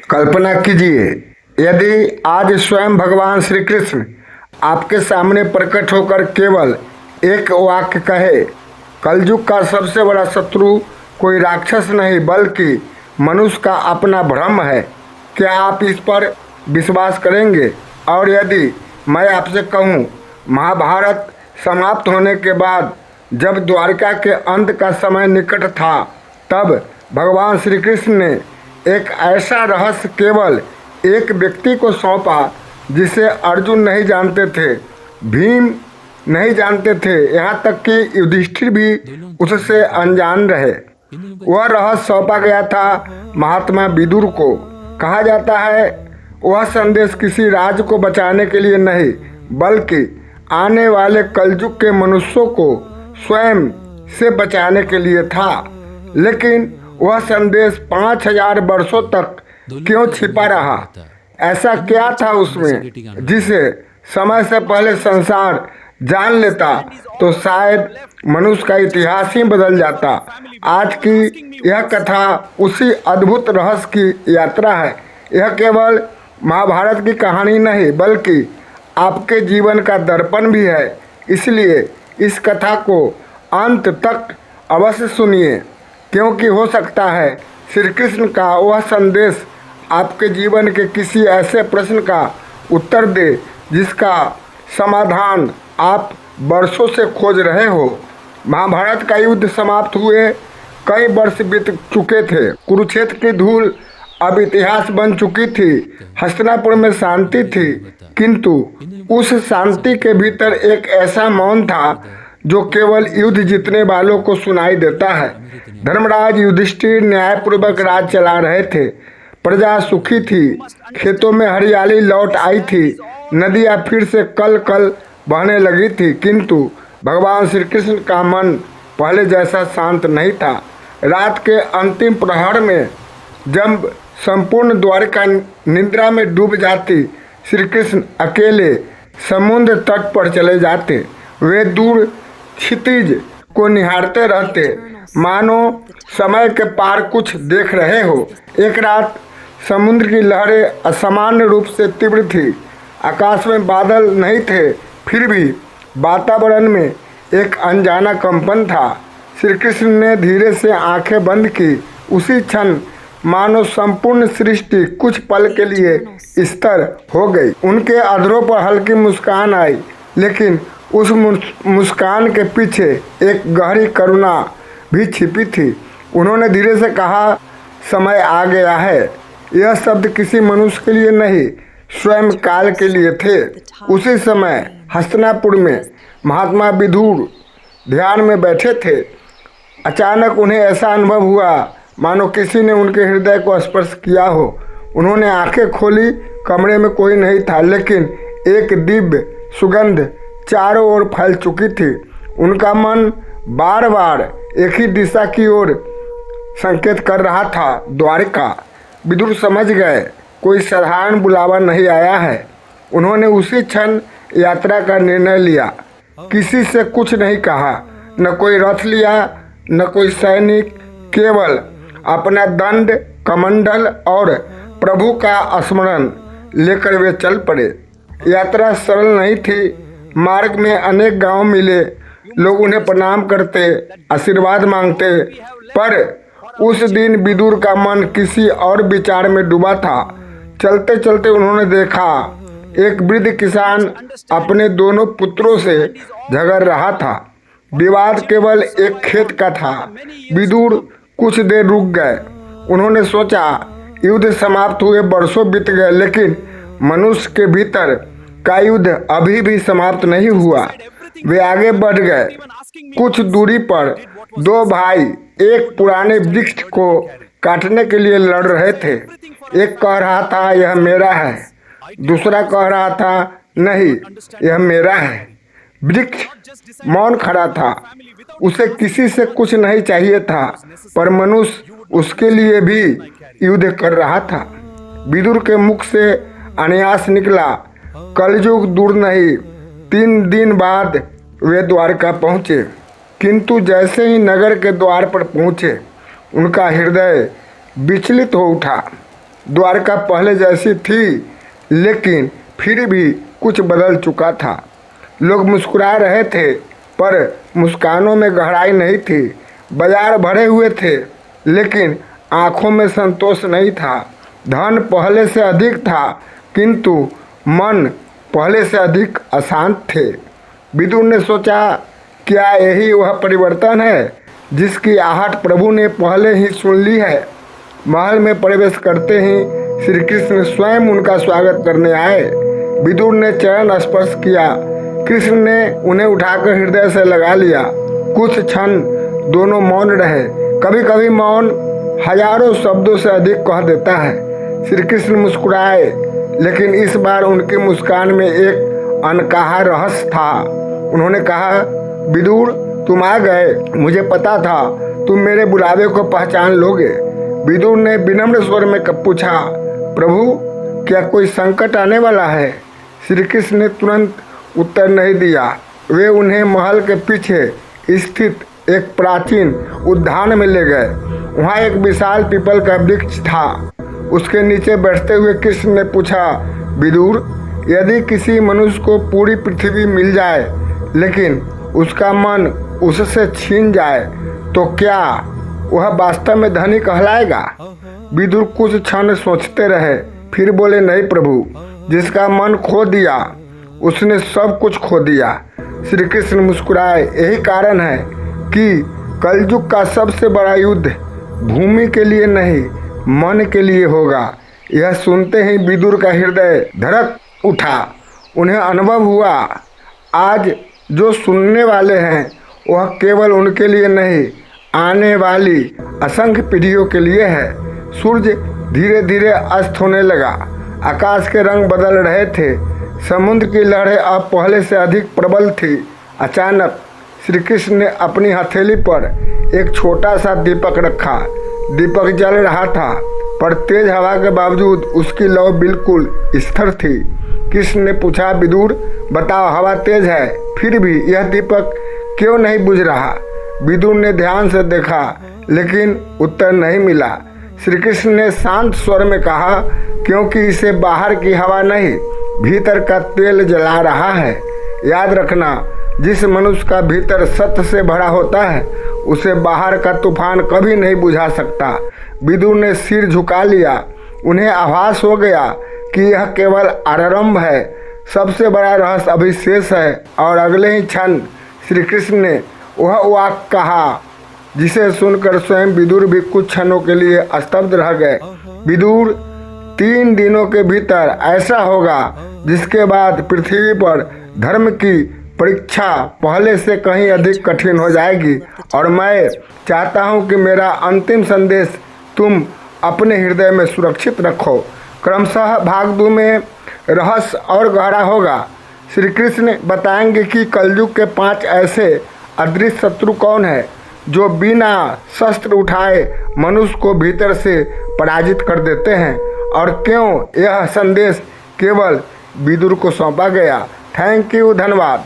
कल्पना कीजिए, यदि आज स्वयं भगवान श्री कृष्ण आपके सामने प्रकट होकर केवल एक वाक्य कहे, कलयुग का सबसे बड़ा शत्रु कोई राक्षस नहीं बल्कि मनुष्य का अपना भ्रम है, क्या आप इस पर विश्वास करेंगे? और यदि मैं आपसे कहूँ, महाभारत समाप्त होने के बाद जब द्वारिका के अंत का समय निकट था, तब भगवान श्री कृष्ण ने एक ऐसा रहस्य केवल एक व्यक्ति को सौंपा जिसे अर्जुन नहीं जानते थे, भीम नहीं जानते थे, यहाँ तक कि युधिष्ठिर भी उससे अनजान रहे। वह रहस्य सौंपा गया था महात्मा विदुर को। कहा जाता है वह संदेश किसी राज्य को बचाने के लिए नहीं बल्कि आने वाले कलयुग के मनुष्यों को स्वयं से बचाने के लिए था। लेकिन वह संदेश 5000 वर्षों तक क्यों छिपा रहा? ऐसा क्या था उसमें जिसे समय से पहले संसार जान लेता तो शायद मनुष्य का इतिहास ही बदल जाता। आज की यह कथा उसी अद्भुत रहस्य की यात्रा है। यह केवल महाभारत की कहानी नहीं बल्कि आपके जीवन का दर्पण भी है। इसलिए इस कथा को अंत तक अवश्य सुनिए, क्योंकि हो सकता है श्री कृष्ण का वह संदेश आपके जीवन के किसी ऐसे प्रश्न का उत्तर दे जिसका समाधान आप वर्षों से खोज रहे हो। महाभारत का युद्ध समाप्त हुए कई वर्ष बीत चुके थे। कुरुक्षेत्र की धूल अब इतिहास बन चुकी थी। हस्तिनापुर में शांति थी, किंतु उस शांति के भीतर एक ऐसा मौन था जो केवल युद्ध जीतने वालों को सुनाई देता है। धर्मराज युधिष्ठिर न्यायपूर्वक राज चला रहे थे। प्रजा सुखी थी, खेतों में हरियाली लौट आई थी, नदियाँ फिर से कल कल बहने लगी थी। किंतु भगवान श्री कृष्ण का मन पहले जैसा शांत नहीं था। रात के अंतिम प्रहर में जब संपूर्ण द्वारिका निद्रा में डूब जाती, श्री कृष्ण अकेले समुद्र तट पर चले जाते। वे दूर क्षितिज को निहारते रहते, मानो समय के पार कुछ देख रहे हो। एक रात समुद्र की लहरें असामान्य रूप से तीव्र थी। आकाश में बादल नहीं थे, फिर भी वातावरण में एक अनजाना कंपन था। श्री कृष्ण ने धीरे से आंखें बंद की। उसी क्षण मानो संपूर्ण सृष्टि कुछ पल के लिए स्थिर हो गई। उनके अधरों पर हल्की मुस्कान आई, लेकिन उस मुस्कान के पीछे एक गहरी करुणा भी छिपी थी। उन्होंने धीरे से कहा, समय आ गया है। यह शब्द किसी मनुष्य के लिए नहीं, स्वयं काल के लिए थे। उसी समय हस्तिनापुर में महात्मा विदुर ध्यान में बैठे थे। अचानक उन्हें ऐसा अनुभव हुआ मानो किसी ने उनके हृदय को स्पर्श किया हो। उन्होंने आंखें खोली, कमरे में कोई नहीं था, लेकिन एक दिव्य सुगंध चारों ओर फैल चुकी थी। उनका मन बार बार एक ही दिशा की ओर संकेत कर रहा था, द्वारिका। विदुर समझ गए कोई साधारण बुलावा नहीं आया है। उन्होंने उसी क्षण यात्रा का निर्णय लिया। किसी से कुछ नहीं कहा, न कोई रथ लिया न कोई सैनिक, केवल अपना दंड कमंडल और प्रभु का स्मरण लेकर वे चल पड़े। यात्रा सरल नहीं थी। मार्ग में अनेक गांव मिले, लोग उन्हें प्रणाम करते, आशीर्वाद मांगते, पर उस दिन विदुर का मन किसी और विचार में डूबा था। चलते चलते उन्होंने देखा एक वृद्ध किसान अपने दोनों पुत्रों से झगड़ रहा था। विवाद केवल एक खेत का था। विदुर कुछ देर रुक गए। उन्होंने सोचा, युद्ध समाप्त हुए वर्षों बीत गए, लेकिन मनुष्य के भीतर का युद्ध अभी भी समाप्त नहीं हुआ। वे आगे बढ़ गए। कुछ दूरी पर दो भाई एक पुराने वृक्ष को काटने के लिए लड़ रहे थे। एक कह रहा था, यह मेरा है। दूसरा कह रहा था, नहीं, यह मेरा है। वृक्ष मौन खड़ा था। उसे किसी से कुछ नहीं चाहिए था, पर मनुष्य उसके लिए भी युद्ध कर रहा था। विदुर के मुख से अनायास निकला, कलयुग दूर नहीं। 3 दिन बाद वे द्वारका पहुँचे, किंतु जैसे ही नगर के द्वार पर पहुँचे, उनका हृदय विचलित हो उठा। द्वारका पहले जैसी थी, लेकिन फिर भी कुछ बदल चुका था। लोग मुस्कुरा रहे थे, पर मुस्कानों में गहराई नहीं थी। बाजार भरे हुए थे, लेकिन आंखों में संतोष नहीं था। धन पहले से अधिक था, किंतु मन पहले से अधिक अशांत थे। विदुर ने सोचा, क्या यही वह परिवर्तन है जिसकी आहट प्रभु ने पहले ही सुन ली है। महल में प्रवेश करते ही श्री कृष्ण स्वयं उनका स्वागत करने आए। विदुर ने चरण स्पर्श किया। कृष्ण ने उन्हें उठाकर हृदय से लगा लिया। कुछ क्षण दोनों मौन रहे। कभी कभी मौन हजारों शब्दों से अधिक कह देता है। श्री कृष्ण मुस्कुराए, लेकिन इस बार उनकी मुस्कान में एक अनकहा रहस्य था। उन्होंने कहा, विदुर, तुम आ गए। मुझे पता था तुम मेरे बुलावे को पहचान लोगे। विदुर ने विनम्र स्वर में पूछा, प्रभु, क्या कोई संकट आने वाला है? श्री कृष्ण ने तुरंत उत्तर नहीं दिया। वे उन्हें महल के पीछे स्थित एक प्राचीन उद्यान में ले गए। वहाँ एक विशाल पीपल का वृक्ष था। उसके नीचे बैठते हुए कृष्ण ने पूछा, विदुर, यदि किसी मनुष्य को पूरी पृथ्वी मिल जाए, लेकिन उसका मन उससे छीन जाए, तो क्या वह वास्तव में धनी कहलाएगा? विदुर कुछ क्षण सोचते रहे, फिर बोले, नहीं प्रभु, जिसका मन खो दिया उसने सब कुछ खो दिया। श्री कृष्ण मुस्कुराए। यही कारण है कि कलयुग का सबसे बड़ा युद्ध भूमि के लिए नहीं, मन के लिए होगा। यह सुनते ही विदुर का हृदय धड़क उठा। उन्हें अनुभव हुआ, आज जो सुनने वाले हैं वह केवल उनके लिए नहीं, आने वाली असंख्य पीढ़ियों के लिए है। सूर्य धीरे धीरे अस्त होने लगा। आकाश के रंग बदल रहे थे। समुद्र की लहरें अब पहले से अधिक प्रबल थी। अचानक श्री कृष्ण ने अपनी हथेली पर एक छोटा सा दीपक रखा। दीपक जल रहा था, पर तेज हवा के बावजूद उसकी लौ बिल्कुल स्थिर थी। कृष्ण ने पूछा, विदुर, बताओ, हवा तेज है, फिर भी यह दीपक क्यों नहीं बुझ रहा? विदुर ने ध्यान से देखा, लेकिन उत्तर नहीं मिला। श्री कृष्ण ने शांत स्वर में कहा, क्योंकि इसे बाहर की हवा नहीं, भीतर का तेल जला रहा है। याद रखना, जिस मनुष्य का भीतर सत्य से भरा होता है, उसे बाहर का तूफान कभी नहीं बुझा सकता। विदुर ने सिर झुका लिया। उन्हें आभास हो गया कि यह केवल आरंभ है, सबसे बड़ा रहस्य अभी शेष है। और अगले ही क्षण श्री कृष्ण ने वह वाक्य कहा जिसे सुनकर स्वयं विदुर भी कुछ क्षणों के लिए स्तब्ध रह गए। विदुर, 3 दिनों के भीतर ऐसा होगा जिसके बाद पृथ्वी पर धर्म की परीक्षा पहले से कहीं अधिक कठिन हो जाएगी। और मैं चाहता हूं कि मेरा अंतिम संदेश तुम अपने हृदय में सुरक्षित रखो। क्रमशः भाग 2 में रहस्य और गहरा होगा। श्री कृष्ण बताएंगे कि कलयुग के 5 ऐसे अदृश्य शत्रु कौन है जो बिना शस्त्र उठाए मनुष्य को भीतर से पराजित कर देते हैं, और क्यों यह संदेश केवल विदुर को सौंपा गया। थैंक यू, धन्यवाद।